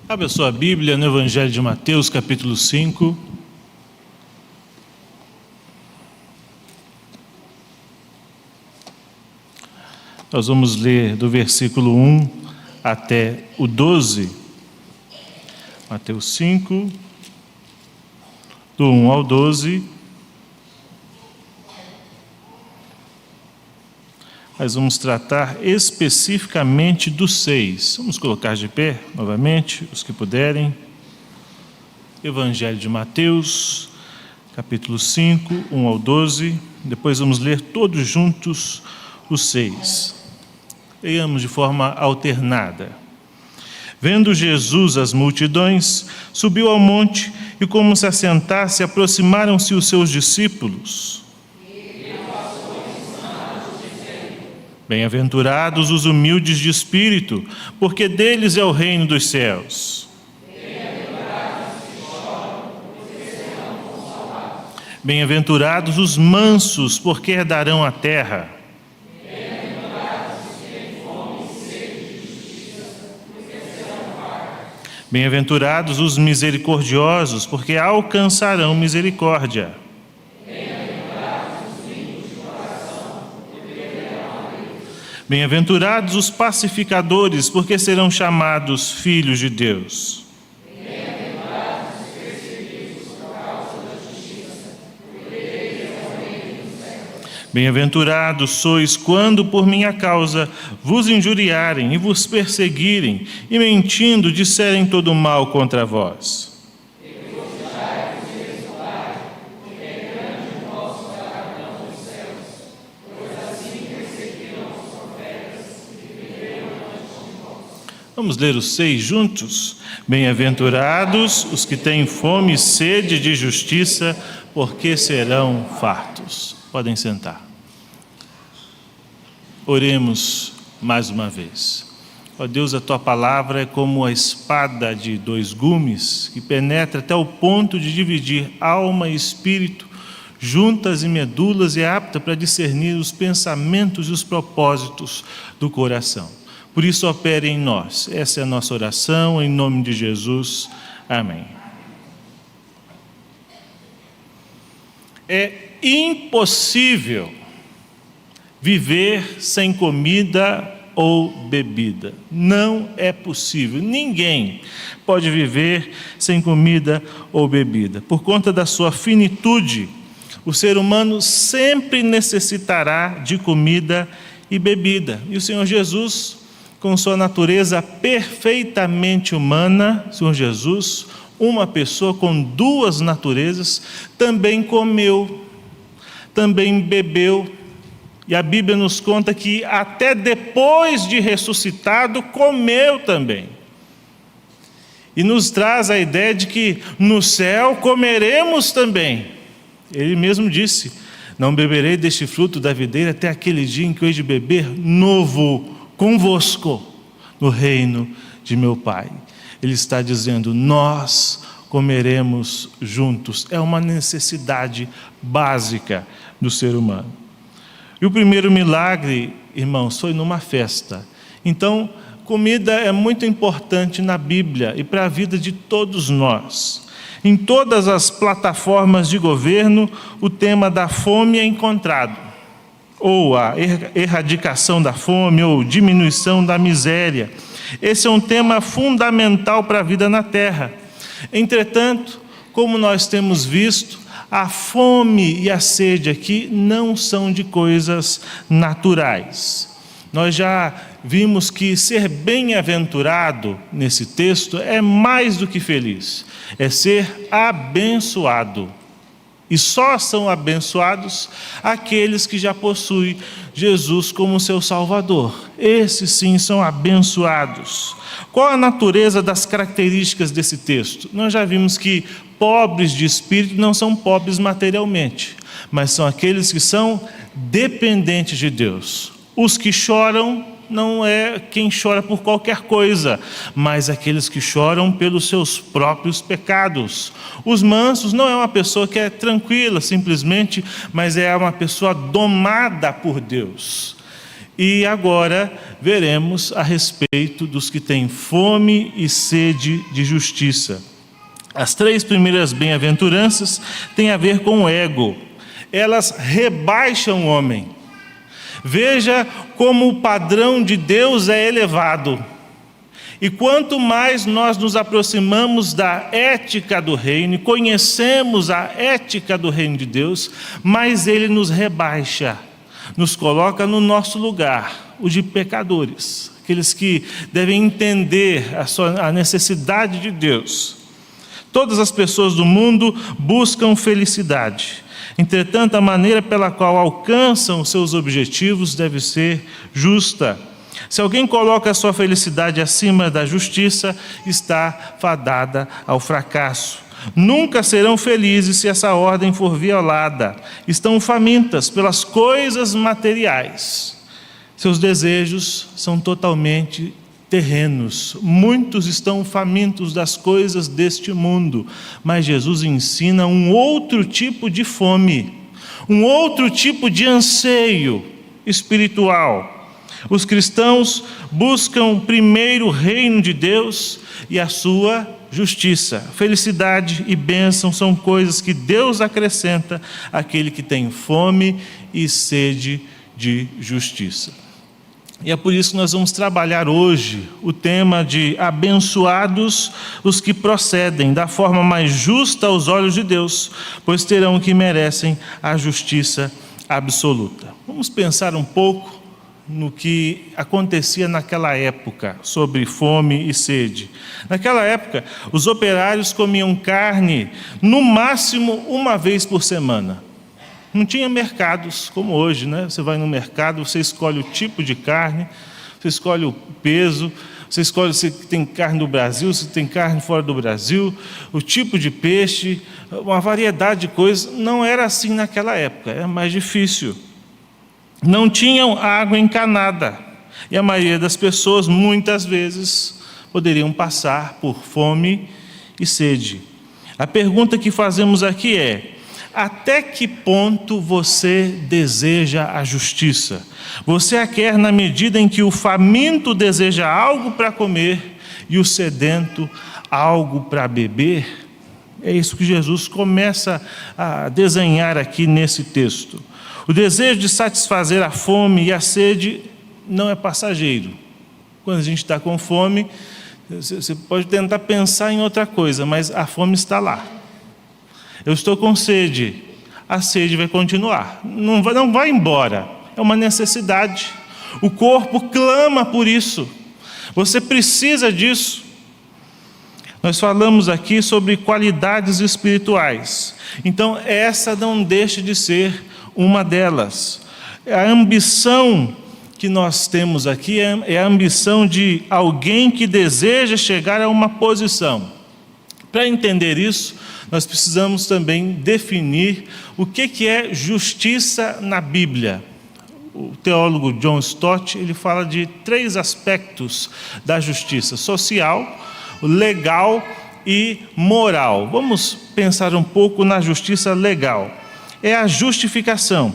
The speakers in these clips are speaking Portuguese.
Abra sua Bíblia no Evangelho de Mateus, capítulo 5. Nós vamos ler do versículo 1 até o 12. Mateus 5, do 1 ao 12. Nós vamos tratar especificamente do 6. Vamos colocar de pé novamente, os que puderem. Evangelho de Mateus, capítulo 5, 1 ao 12. Depois vamos ler todos juntos os 6. Leiamos de forma alternada. Vendo Jesus as multidões, subiu ao monte e, como se assentasse, aproximaram-se os seus discípulos. Bem-aventurados os humildes de espírito, porque deles é o reino dos céus. Bem-aventurados os mansos, porque herdarão a terra. Bem-aventurados os misericordiosos, porque alcançarão misericórdia. Bem-aventurados os pacificadores, porque serão chamados filhos de Deus. Bem-aventurados os perseguidos por causa da justiça, porque deles é o reino dos céus. Bem-aventurados sois quando por minha causa vos injuriarem e vos perseguirem, e mentindo disserem todo mal contra vós. Vamos ler os 6 juntos? Bem-aventurados os que têm fome e sede de justiça, porque serão fartos. Podem sentar. Oremos mais uma vez. Ó Deus, a Tua palavra é como a espada de 2 gumes, que penetra até o ponto de dividir alma e espírito, juntas e medulas, e é apta para discernir os pensamentos e os propósitos do coração. Por isso, opere em nós. Essa é a nossa oração, em nome de Jesus. Amém. É impossível viver sem comida ou bebida. Não é possível. Ninguém pode viver sem comida ou bebida. Por conta da sua finitude, o ser humano sempre necessitará de comida e bebida. E o Senhor Jesus, com sua natureza perfeitamente humana, Senhor Jesus, uma pessoa com 2 naturezas, também comeu, também bebeu. E a Bíblia nos conta que até depois de ressuscitado, comeu também. E nos traz a ideia de que no céu comeremos também. Ele mesmo disse: não beberei deste fruto da videira até aquele dia em que eu hei de beber novo convosco no reino de meu Pai. Ele está dizendo: nós comeremos juntos. É uma necessidade básica do ser humano. E o primeiro milagre, irmãos, foi numa festa. Então, comida é muito importante na Bíblia e para a vida de todos nós. Em todas as plataformas de governo, o tema da fome é encontrado. Ou a erradicação da fome, ou diminuição da miséria. Esse é um tema fundamental para a vida na terra. Entretanto, como nós temos visto, a fome e a sede aqui não são de coisas naturais. Nós já vimos que ser bem-aventurado nesse texto é mais do que feliz, é ser abençoado. E só são abençoados aqueles que já possuem Jesus como seu Salvador. Esses sim são abençoados. Qual a natureza das características desse texto? Nós já vimos que pobres de espírito não são pobres materialmente, mas são aqueles que são dependentes de Deus. Os que choram não é quem chora por qualquer coisa, mas aqueles que choram pelos seus próprios pecados. Os mansos não é uma pessoa que é tranquila simplesmente, mas é uma pessoa domada por Deus. E agora veremos a respeito dos que têm fome e sede de justiça. As 3 primeiras bem-aventuranças têm a ver com o ego. Elas rebaixam o homem. Veja como o padrão de Deus é elevado. E quanto mais nós nos aproximamos da ética do reino, e conhecemos a ética do reino de Deus, mais Ele nos rebaixa, nos coloca no nosso lugar, o de pecadores, aqueles que devem entender a necessidade de Deus. Todas as pessoas do mundo buscam felicidade. Entretanto, a maneira pela qual alcançam os seus objetivos deve ser justa. Se alguém coloca a sua felicidade acima da justiça, está fadada ao fracasso. Nunca serão felizes se essa ordem for violada. Estão famintas pelas coisas materiais. Seus desejos são totalmente terrenos. Muitos estão famintos das coisas deste mundo, mas Jesus ensina um outro tipo de fome, um outro tipo de anseio espiritual. Os cristãos buscam primeiro o reino de Deus e a sua justiça. Felicidade e bênção são coisas que Deus acrescenta àquele que tem fome e sede de justiça. E é por isso que nós vamos trabalhar hoje o tema de abençoados os que procedem da forma mais justa aos olhos de Deus, pois terão o que merecem a justiça absoluta. Vamos pensar um pouco no que acontecia naquela época sobre fome e sede. Naquela época, os operários comiam carne no máximo uma vez por semana. Não tinha mercados como hoje, né? Você vai no mercado, você escolhe o tipo de carne, você escolhe o peso, você escolhe se tem carne do Brasil, se tem carne fora do Brasil, o tipo de peixe, uma variedade de coisas. Não era assim naquela época, era mais difícil. Não tinham água encanada. E a maioria das pessoas, muitas vezes, poderiam passar por fome e sede. A pergunta que fazemos aqui é: até que ponto você deseja a justiça? Você a quer na medida em que o faminto deseja algo para comer e o sedento algo para beber? É isso que Jesus começa a desenhar aqui nesse texto. O desejo de satisfazer a fome e a sede não é passageiro. Quando a gente está com fome, você pode tentar pensar em outra coisa, mas a fome está lá. Eu estou com sede, a sede vai continuar, não vai embora, é uma necessidade. O corpo clama por isso, você precisa disso. Nós falamos aqui sobre qualidades espirituais, então essa não deixa de ser uma delas. A ambição que nós temos aqui é a ambição de alguém que deseja chegar a uma posição. Para entender isso, nós precisamos também definir o que é justiça na Bíblia. O teólogo John Stott, ele fala de 3 aspectos da justiça: social, legal e moral. Vamos pensar um pouco na justiça legal. É a justificação,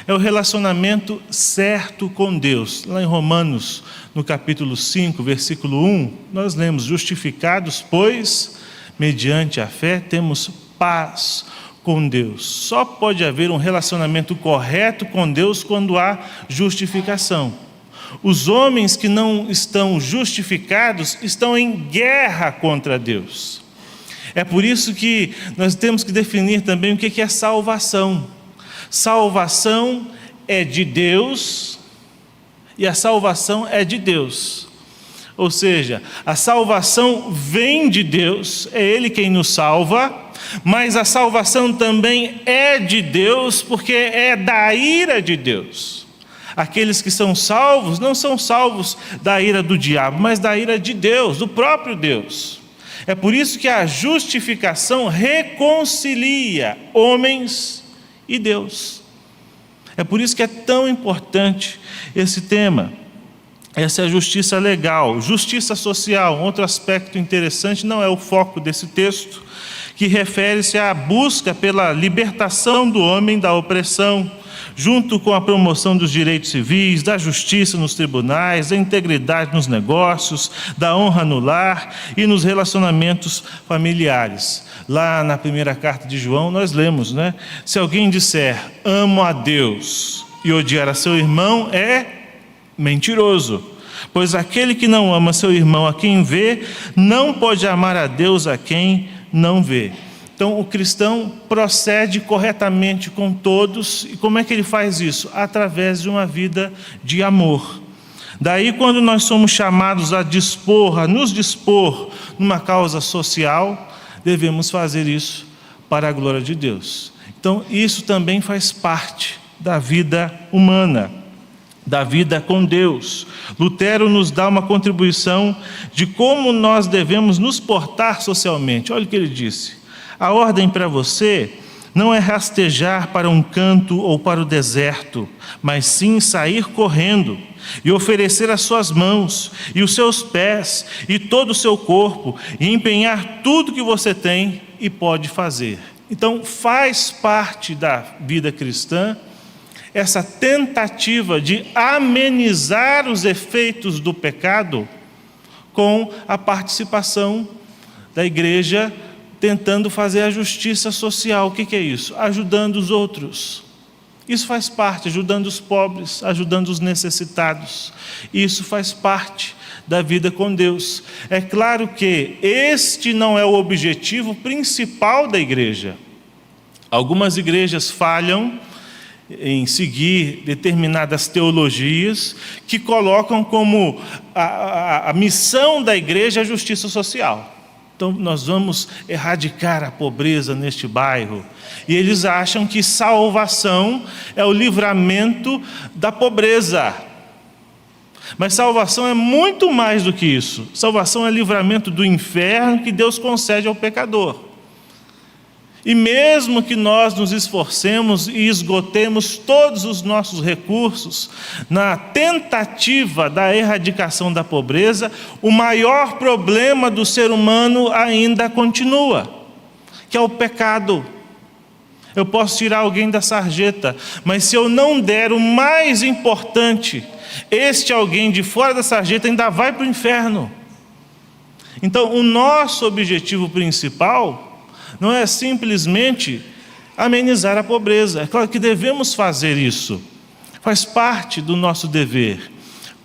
é o relacionamento certo com Deus. Lá em Romanos, no capítulo 5, versículo 1, nós lemos: justificados, pois, mediante a fé, temos paz com Deus. Só pode haver um relacionamento correto com Deus quando há justificação. Os homens que não estão justificados estão em guerra contra Deus. É por isso que nós temos que definir também o que é salvação. Salvação é de Deus e a salvação é de Deus. Ou seja, a salvação vem de Deus, é Ele quem nos salva, mas a salvação também é de Deus, porque é da ira de Deus. Aqueles que são salvos não são salvos da ira do diabo, mas da ira de Deus, do próprio Deus. É por isso que a justificação reconcilia homens e Deus. É por isso que é tão importante esse tema. Essa é a justiça legal. Justiça social, outro aspecto interessante, não é o foco desse texto, que refere-se à busca pela libertação do homem da opressão. junto com a promoção dos direitos civis, da justiça nos tribunais, da integridade nos negócios, da honra no lar e nos relacionamentos familiares. Lá na primeira carta de João nós lemos, né? Se alguém disser, amo a Deus, e odiar a seu irmão, é mentiroso. Pois aquele que não ama seu irmão a quem vê, não pode amar a Deus a quem não vê. Então o cristão procede corretamente com todos. E como é que ele faz isso? Através de uma vida de amor. Daí, quando nós somos chamados a nos dispor numa causa social, devemos fazer isso para a glória de Deus. Então isso também faz parte da vida humana, da vida com Deus. Lutero nos dá uma contribuição de como nós devemos nos portar socialmente. Olha o que ele disse: a ordem para você não é rastejar para um canto ou para o deserto, mas sim sair correndo e oferecer as suas mãos e os seus pés e todo o seu corpo e empenhar tudo que você tem e pode fazer. Então faz parte da vida cristã essa tentativa de amenizar os efeitos do pecado com a participação da igreja, tentando fazer a justiça social. O que é isso? Ajudando os outros. Isso faz parte, ajudando os pobres, ajudando os necessitados. Isso faz parte da vida com Deus. É claro que este não é o objetivo principal da igreja. Algumas igrejas falham em seguir determinadas teologias que colocam como a missão da igreja a justiça social. Então nós vamos erradicar a pobreza neste bairro. E eles acham que salvação é o livramento da pobreza. Mas salvação é muito mais do que isso. Salvação é livramento do inferno que Deus concede ao pecador. E mesmo que nós nos esforcemos e esgotemos todos os nossos recursos na tentativa da erradicação da pobreza, o maior problema do ser humano ainda continua, que é o pecado. Eu posso tirar alguém da sarjeta, mas se eu não der o mais importante, este alguém de fora da sarjeta ainda vai para o inferno. Então o nosso objetivo principal não é simplesmente amenizar a pobreza. É claro que devemos fazer isso, faz parte do nosso dever.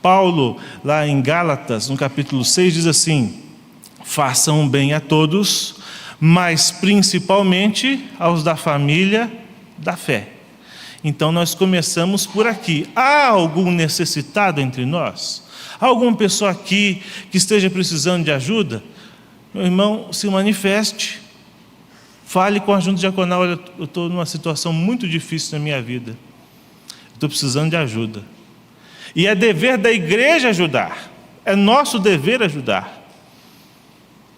Paulo, lá em Gálatas, no capítulo 6, diz assim: façam bem a todos, mas principalmente aos da família da fé. Então nós começamos por aqui. Há algum necessitado entre nós? Há alguma pessoa aqui que esteja precisando de ajuda? Meu irmão, se manifeste. Fale com a junta diaconal: olha, eu estou numa situação muito difícil na minha vida, estou precisando de ajuda. E é dever da igreja ajudar, é nosso dever ajudar.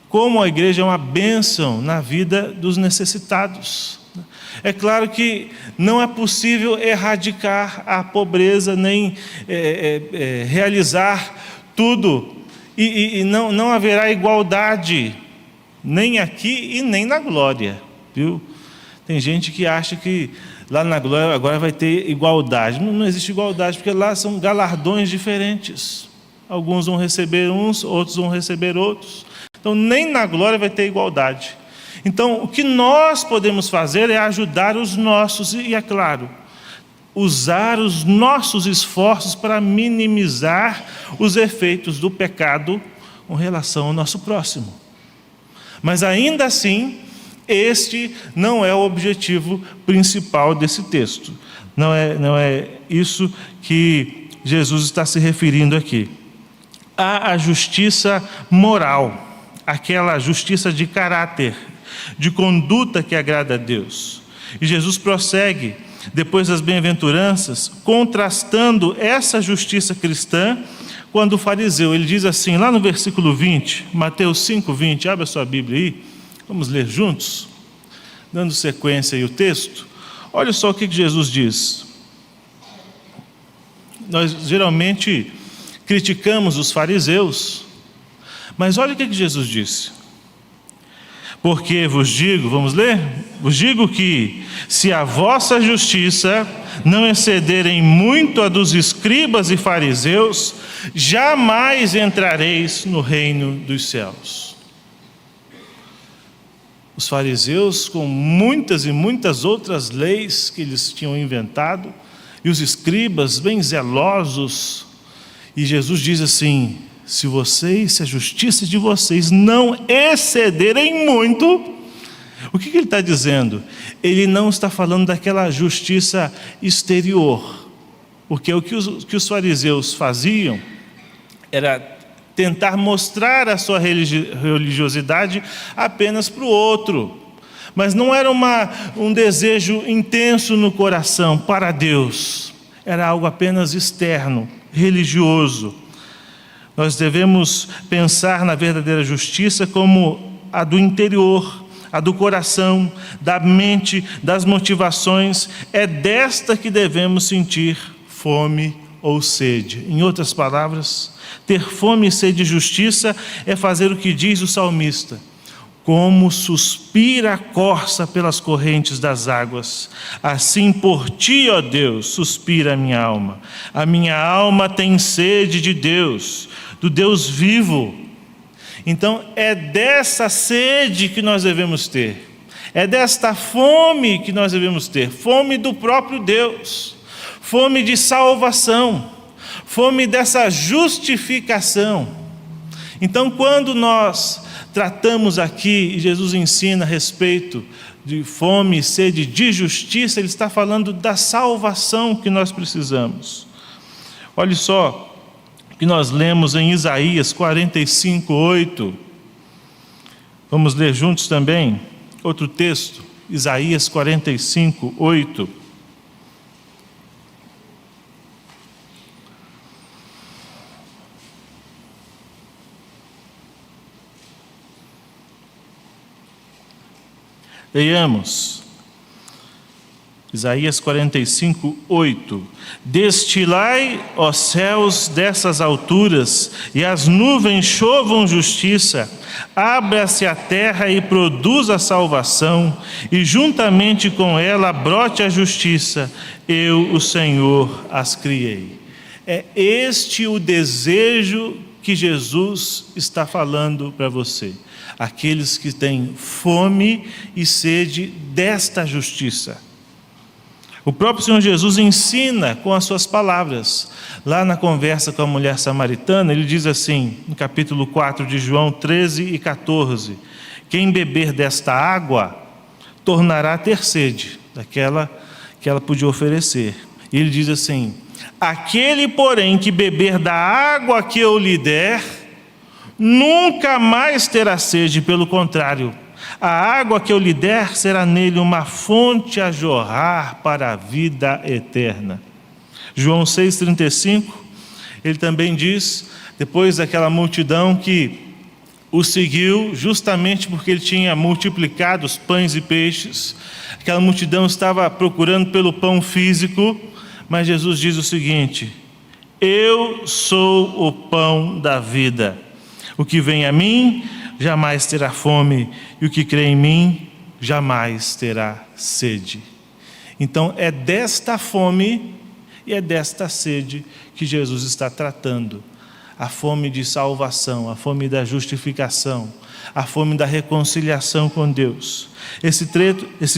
Como a igreja é uma bênção na vida dos necessitados. É claro que não é possível erradicar a pobreza, nem realizar tudo, e não haverá igualdade, nem aqui e nem na glória, viu? Tem gente que acha que lá na glória agora vai ter igualdade. Não existe igualdade, porque lá são galardões diferentes. Alguns vão receber uns, outros vão receber outros. Então nem na glória vai ter igualdade. Então o que nós podemos fazer é ajudar os nossos e, é claro, usar os nossos esforços para minimizar os efeitos do pecado com relação ao nosso próximo. Mas ainda assim, este não é o objetivo principal desse texto. Não é isso que Jesus está se referindo aqui. Há a justiça moral, aquela justiça de caráter, de conduta que agrada a Deus. E Jesus prossegue, depois das bem-aventuranças, contrastando essa justiça cristã quando o fariseu, ele diz assim, lá no versículo 20, Mateus 5, 20, abre a sua Bíblia aí, vamos ler juntos, dando sequência aí o texto. Olha só o que Jesus diz. Nós geralmente criticamos os fariseus, mas olha o que Jesus disse. Porque vos digo, vamos ler? Vos digo que, se a vossa justiça não excederem muito a dos escribas e fariseus, jamais entrareis no reino dos céus. Os fariseus, com muitas e muitas outras leis que eles tinham inventado, e os escribas bem zelosos, e Jesus diz assim: se a justiça de vocês não excederem muito. O que ele está dizendo? Ele não está falando daquela justiça exterior, porque o que os fariseus faziam era tentar mostrar a sua religiosidade apenas para o outro, mas não era um desejo intenso no coração para Deus, era algo apenas externo, religioso. Nós devemos pensar na verdadeira justiça como a do interior, a do coração, da mente, das motivações. É desta que devemos sentir fome ou sede. Em outras palavras, ter fome e sede de justiça é fazer o que diz o salmista: como suspira a corça pelas correntes das águas, assim por ti, ó Deus, suspira a minha alma. A minha alma tem sede de Deus, do Deus vivo. Então é dessa sede que nós devemos ter, é desta fome que nós devemos ter, fome do próprio Deus, fome de salvação, fome dessa justificação. Então, quando nós tratamos aqui, e Jesus ensina a respeito de fome e sede de justiça, ele está falando da salvação que nós precisamos. Olha só o que nós lemos em Isaías 45:8. Vamos ler juntos também outro texto, Isaías 45:8. Leiamos, Isaías 45:8. Destilai, ó céus, dessas alturas, e as nuvens chovam justiça, abra-se a terra e produza a salvação, e juntamente com ela brote a justiça, eu, o Senhor, as criei. É este o desejo que Jesus está falando para você. Aqueles que têm fome e sede desta justiça. O próprio Senhor Jesus ensina com as suas palavras. Lá na conversa com a mulher samaritana, ele diz assim, no capítulo 4 de João 13:14: quem beber desta água tornará a ter sede, daquela que ela podia oferecer. E ele diz assim: aquele, porém, que beber da água que eu lhe der, nunca mais terá sede, pelo contrário, a água que eu lhe der será nele uma fonte a jorrar para a vida eterna. João 6,35, ele também diz, depois daquela multidão que o seguiu, justamente porque ele tinha multiplicado os pães e peixes, aquela multidão estava procurando pelo pão físico, mas Jesus diz o seguinte: eu sou o pão da vida. O que vem a mim jamais terá fome, e o que crê em mim jamais terá sede. Então é desta fome e é desta sede que Jesus está tratando. A fome de salvação, a fome da justificação, a fome da reconciliação com Deus. Esse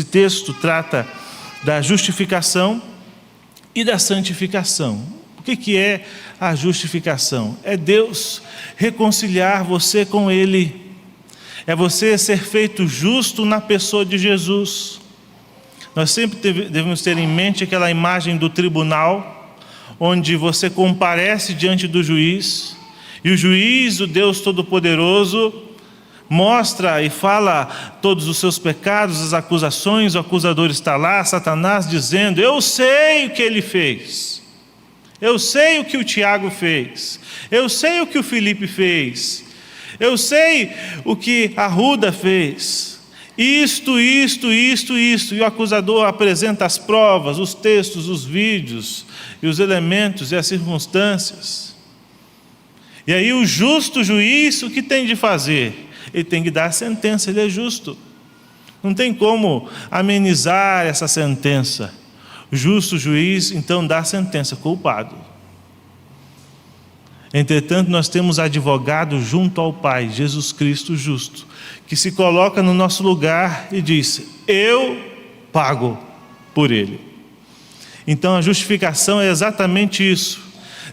texto trata da justificação e da santificação. O que é a justificação? É Deus reconciliar você com Ele. É você ser feito justo na pessoa de Jesus. Nós sempre devemos ter em mente aquela imagem do tribunal, onde você comparece diante do juiz, e o juiz, o Deus Todo-Poderoso, mostra e fala todos os seus pecados, as acusações. O acusador está lá, Satanás, dizendo: eu sei o que ele fez. Eu sei o que o Tiago fez, eu sei o que o Felipe fez, eu sei o que a Ruda fez, isto, e o acusador apresenta as provas, os textos, os vídeos, e os elementos e as circunstâncias. E aí o justo juiz, o que tem de fazer? ele tem que dar a sentença, ele é justo. Não tem como amenizar essa sentença. O justo juiz, então, dá a sentença, culpado. Entretanto, nós temos advogado junto ao Pai, Jesus Cristo justo, que se coloca no nosso lugar e diz: eu pago por ele. Então a justificação é exatamente isso.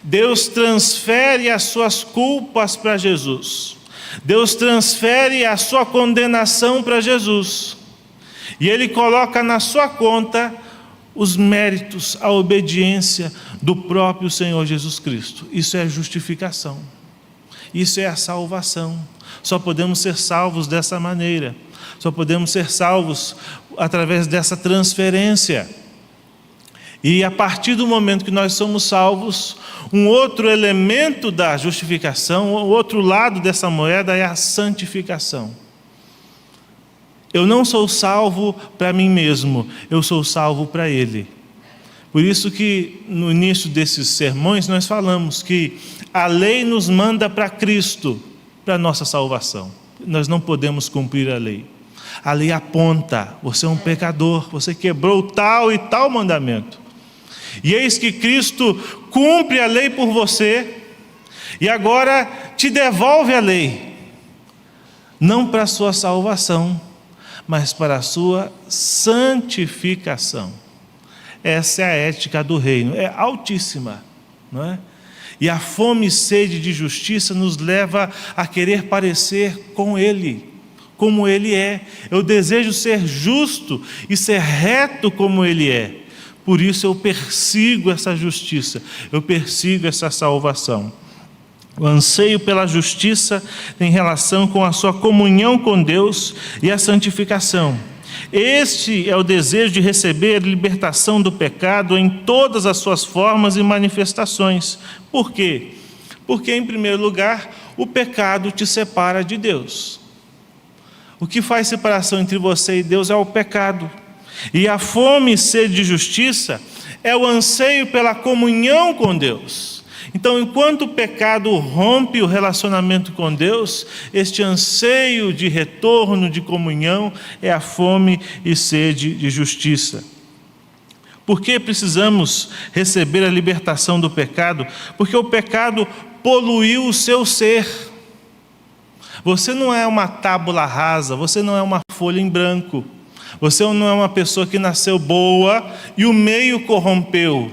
Deus transfere as suas culpas para Jesus. Deus transfere a sua condenação para Jesus. E ele coloca na sua conta os méritos, a obediência do próprio Senhor Jesus Cristo. Isso é justificação. Isso é a salvação. Só podemos ser salvos dessa maneira. Só podemos ser salvos através dessa transferência. E a partir do momento que nós somos salvos, um outro elemento da justificação, o outro lado dessa moeda é a santificação. Eu não sou salvo para mim mesmo, eu sou salvo para Ele. Por isso que no início desses sermões nós falamos que a lei nos manda para Cristo, para a nossa salvação. Nós não podemos cumprir a lei. A lei aponta: você é um pecador, você quebrou tal e tal mandamento. E eis que Cristo cumpre a lei por você e agora te devolve a lei, não para a sua salvação, mas para a sua santificação. Essa é a ética do reino, é altíssima, não é? E a fome e sede de justiça nos leva a querer parecer com Ele, como Ele é. Eu desejo ser justo e ser reto como Ele é. Por isso eu persigo essa justiça, eu persigo essa salvação. O anseio pela justiça tem relação com a sua comunhão com Deus e a santificação. Este é o desejo de receber a libertação do pecado em todas as suas formas e manifestações. Por quê? Porque, em primeiro lugar, o pecado te separa de Deus. O que faz separação entre você e Deus é o pecado. E a fome e sede de justiça é o anseio pela comunhão com Deus. Então, enquanto o pecado rompe o relacionamento com Deus, este anseio de retorno, de comunhão, é a fome e sede de justiça. Por que precisamos receber a libertação do pecado? Porque o pecado poluiu o seu ser. Você não é uma tábula rasa, você não é uma folha em branco. Você não é uma pessoa que nasceu boa e o meio corrompeu.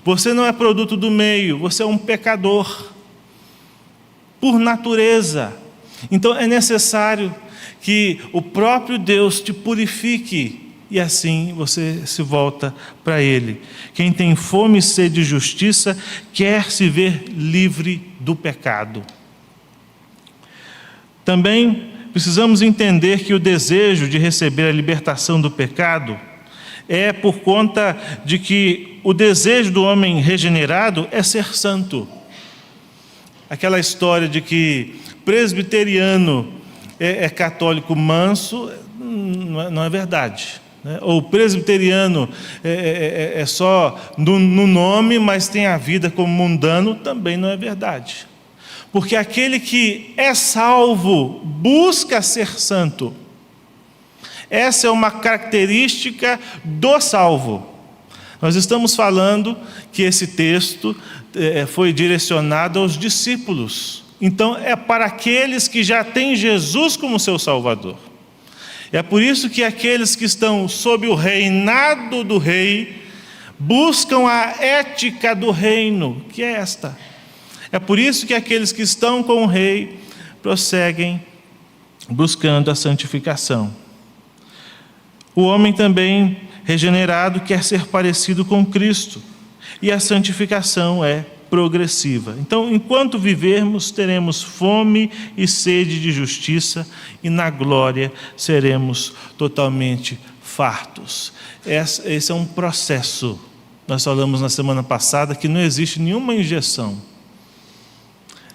Você não é produto do meio, você é um pecador, por natureza. Então é necessário que o próprio Deus te purifique, e assim você se volta para Ele. Quem tem fome e sede de justiça quer se ver livre do pecado. Também precisamos entender que o desejo de receber a libertação do pecado é por conta de que o desejo do homem regenerado é ser santo. Aquela história de que presbiteriano é católico manso, não é verdade. Ou presbiteriano é só no nome, mas tem a vida como mundano, também não é verdade. Porque aquele que é salvo busca ser santo. Essa é uma característica do salvo. Nós estamos falando que esse texto foi direcionado aos discípulos. Então é para aqueles que já têm Jesus como seu Salvador. É por isso que aqueles que estão sob o reinado do rei buscam a ética do reino, que é esta. É por isso que aqueles que estão com o rei prosseguem buscando a santificação. O homem também regenerado quer ser parecido com Cristo, e a santificação é progressiva. Então, enquanto vivermos, teremos fome e sede de justiça, e na glória seremos totalmente fartos. Esse é um processo. Nós falamos na semana passada que não existe nenhuma injeção,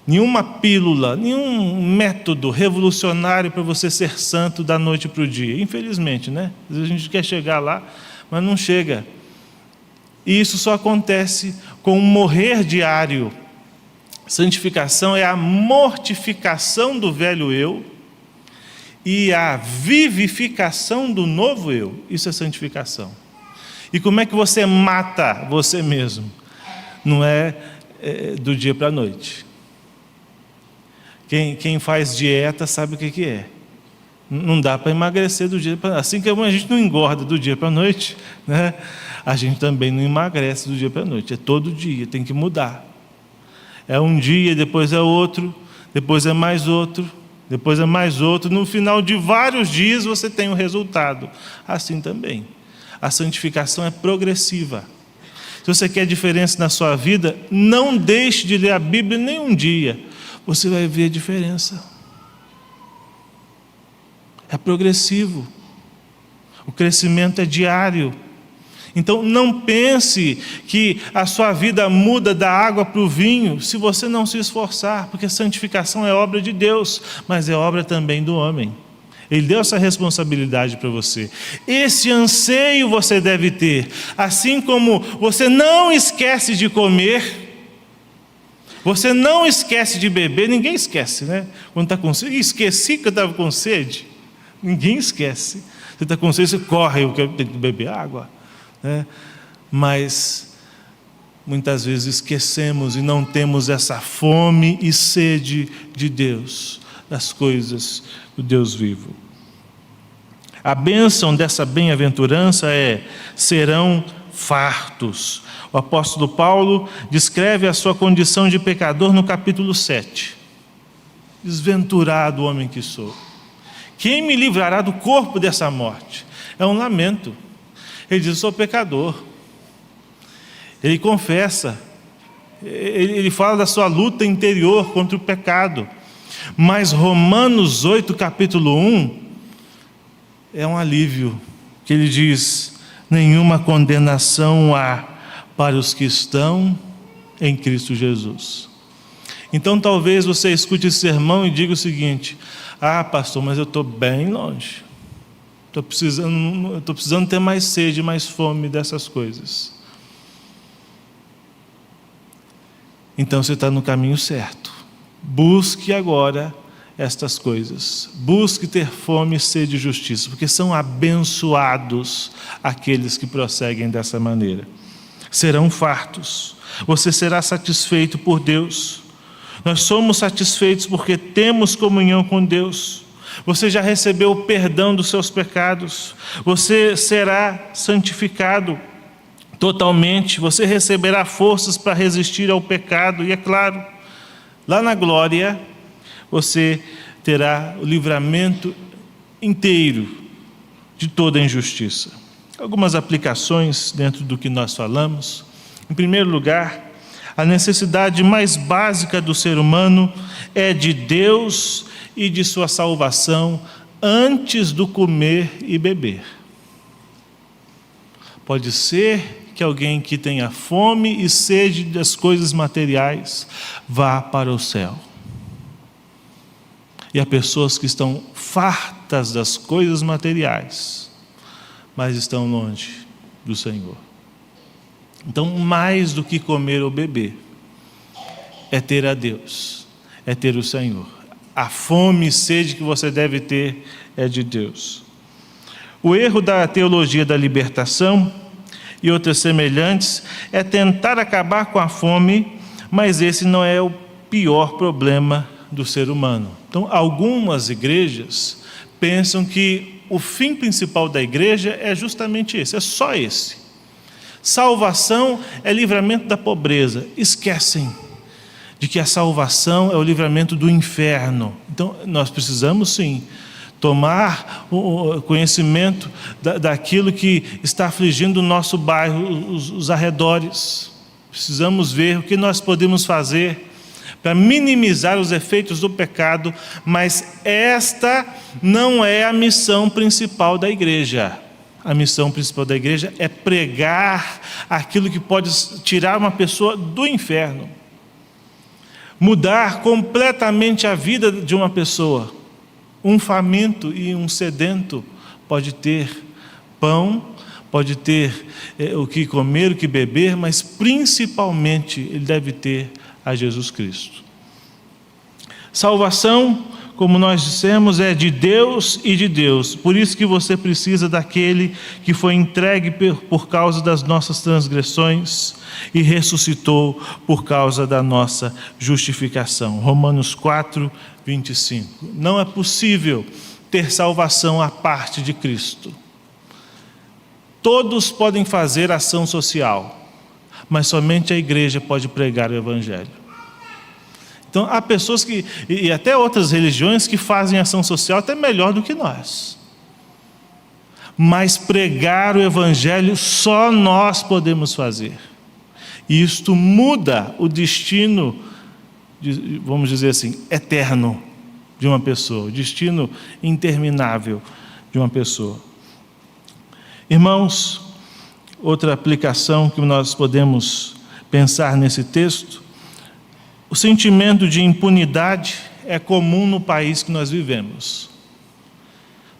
nenhuma pílula, nenhum método revolucionário para você ser santo da noite para o dia. Infelizmente, né? Às vezes a gente quer chegar lá, mas não chega. E isso só acontece com um morrer diário. Santificação é a mortificação do velho eu e a vivificação do novo eu. Isso é santificação. E como é que você mata você mesmo? Não é do dia para a noite. Quem faz dieta sabe o que é. Não dá para emagrecer do dia para a noite. Assim como a gente não engorda do dia para a noite, né? A gente também não emagrece do dia para a noite. É todo dia, tem que mudar. É um dia, depois é outro, depois é mais outro, depois é mais outro. No final de vários dias você tem o resultado. Assim também. A santificação é progressiva. Se você quer diferença na sua vida, não deixe de ler a Bíblia nem um dia. Você vai ver a diferença. É progressivo. O crescimento é diário. Então não pense que a sua vida muda da água para o vinho se você não se esforçar, porque santificação é obra de Deus, mas é obra também do homem. Ele deu essa responsabilidade para você. Esse anseio você deve ter. Assim como você não esquece de comer, você não esquece de beber. Ninguém esquece, né? Quando está com sede. Esqueci que eu estava com sede. Ninguém esquece. Você está com sede, você corre, eu tenho que beber água, né? Mas muitas vezes esquecemos e não temos essa fome e sede de Deus, das coisas do Deus vivo. A bênção dessa bem-aventurança serão fartos. O apóstolo Paulo descreve a sua condição de pecador no capítulo 7. Desventurado homem que sou. Quem me livrará do corpo dessa morte? É um lamento. Ele diz: sou pecador. Ele confessa. Ele fala da sua luta interior contra o pecado. Mas Romanos 8, capítulo 1, é um alívio, que ele diz: nenhuma condenação há para os que estão em Cristo Jesus. Então talvez você escute esse sermão e diga o seguinte: ah, pastor, mas eu estou bem longe. Estou precisando ter mais sede, mais fome dessas coisas. Então você está no caminho certo. Busque agora estas coisas. Busque ter fome e sede de justiça, porque são abençoados aqueles que prosseguem dessa maneira. Serão fartos. Você será satisfeito por Deus. Nós somos satisfeitos porque temos comunhão com Deus. Você já recebeu o perdão dos seus pecados. Você será santificado totalmente. Você receberá forças para resistir ao pecado. E é claro, lá na glória, você terá o livramento inteiro de toda injustiça. Algumas aplicações dentro do que nós falamos. Em primeiro lugar, a necessidade mais básica do ser humano é de Deus e de sua salvação antes do comer e beber. Pode ser que alguém que tenha fome e sede das coisas materiais vá para o céu. E há pessoas que estão fartas das coisas materiais, mas estão longe do Senhor. Então, mais do que comer ou beber, é ter a Deus, é ter o Senhor. A fome e sede que você deve ter é de Deus. O erro da teologia da libertação e outras semelhantes é tentar acabar com a fome, mas esse não é o pior problema do ser humano. Então, algumas igrejas pensam que o fim principal da igreja é justamente esse, é só esse. Salvação é livramento da pobreza. Esquecem de que a salvação é o livramento do inferno. Então, nós precisamos sim tomar o conhecimento daquilo que está afligindo o nosso bairro, os arredores. Precisamos ver o que nós podemos fazer para minimizar os efeitos do pecado, mas esta não é a missão principal da igreja. A missão principal da igreja é pregar aquilo que pode tirar uma pessoa do inferno, mudar completamente a vida de uma pessoa. Um faminto e um sedento pode ter pão, pode ter o que comer, o que beber, mas principalmente ele deve ter a Jesus Cristo. Salvação como nós dissemos, é de Deus e de Deus. Por isso que você precisa daquele que foi entregue por causa das nossas transgressões e ressuscitou por causa da nossa justificação. Romanos 4, 25. Não é possível ter salvação à parte de Cristo. Todos podem fazer ação social, mas somente a igreja pode pregar o Evangelho. Então, há pessoas e até outras religiões que fazem ação social até melhor do que nós. Mas pregar o Evangelho só nós podemos fazer. E isto muda o destino, vamos dizer assim, eterno de uma pessoa, o destino interminável de uma pessoa. Irmãos, outra aplicação que nós podemos pensar nesse texto, o sentimento de impunidade é comum no país que nós vivemos.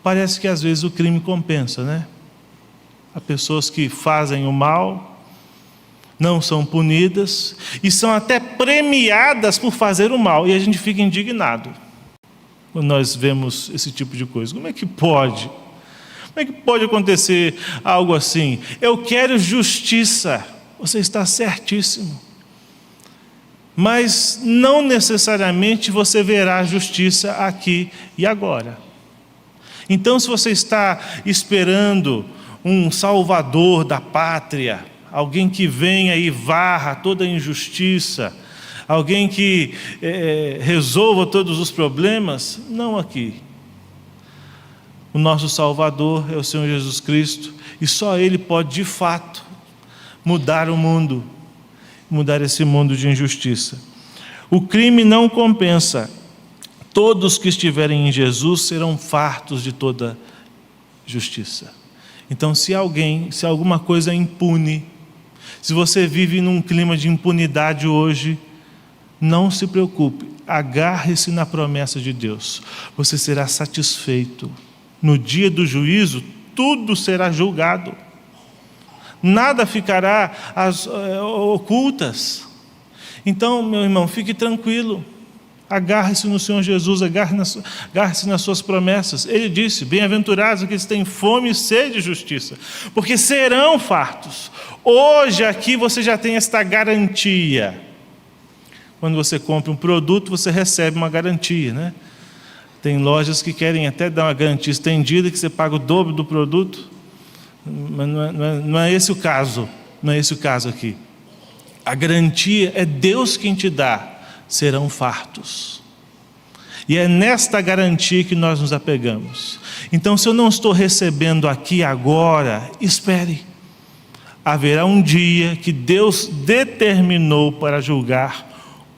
Parece que às vezes o crime compensa, né? Há pessoas que fazem o mal, não são punidas e são até premiadas por fazer o mal. E a gente fica indignado quando nós vemos esse tipo de coisa. Como é que pode? Como é que pode acontecer algo assim? Eu quero justiça. Você está certíssimo. Mas não necessariamente você verá a justiça aqui e agora. Então, se você está esperando um salvador da pátria, alguém que venha e varra toda a injustiça, alguém que resolva todos os problemas, não aqui. O nosso Salvador é o Senhor Jesus Cristo, e só Ele pode, de fato, mudar o mundo, mudar esse mundo de injustiça. O crime não compensa. Todos que estiverem em Jesus serão fartos de toda justiça. Então, se alguma coisa é impune, se você vive num clima de impunidade hoje, não se preocupe, agarre-se na promessa de Deus. Você será satisfeito. No dia do juízo, tudo será julgado. Nada ficará ocultas. Então, meu irmão, fique tranquilo. Agarre-se no Senhor Jesus, agarre-se nas suas promessas. Ele disse, bem-aventurados aqueles que têm fome e sede de justiça, porque serão fartos. Hoje aqui você já tem esta garantia. Quando você compra um produto, você recebe uma garantia, né? Tem lojas que querem até dar uma garantia estendida, que você paga o dobro do produto. Mas não é esse o caso. Não é esse o caso aqui. A garantia é Deus quem te dá. Serão fartos. E é nesta garantia que nós nos apegamos. Então, se eu não estou recebendo aqui agora, espere. Haverá um dia que Deus determinou para julgar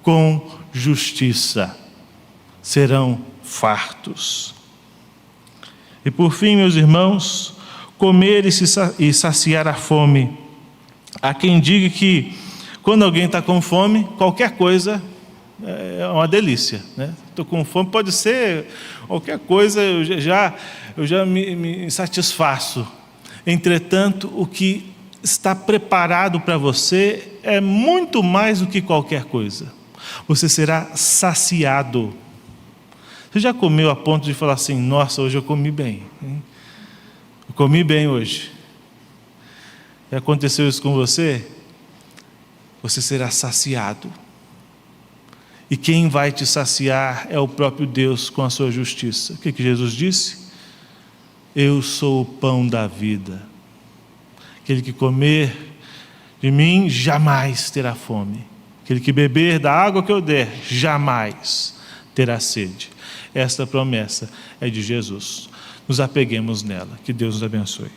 com justiça. Serão fartos. E por fim, meus irmãos, comer e saciar a fome. Há quem diga que quando alguém está com fome, qualquer coisa é uma delícia, né? Estou com fome, pode ser qualquer coisa, eu já me satisfaço. Entretanto, o que está preparado para você é muito mais do que qualquer coisa. Você será saciado. Você já comeu a ponto de falar assim, nossa, hoje eu comi bem, hein? Eu comi bem hoje. E aconteceu isso com você? Você será saciado. E quem vai te saciar é o próprio Deus com a sua justiça. O que Jesus disse? Eu sou o pão da vida. Aquele que comer de mim jamais terá fome. Aquele que beber da água que eu der jamais terá sede. Esta promessa é de Jesus. Nos apeguemos nela. Que Deus nos abençoe.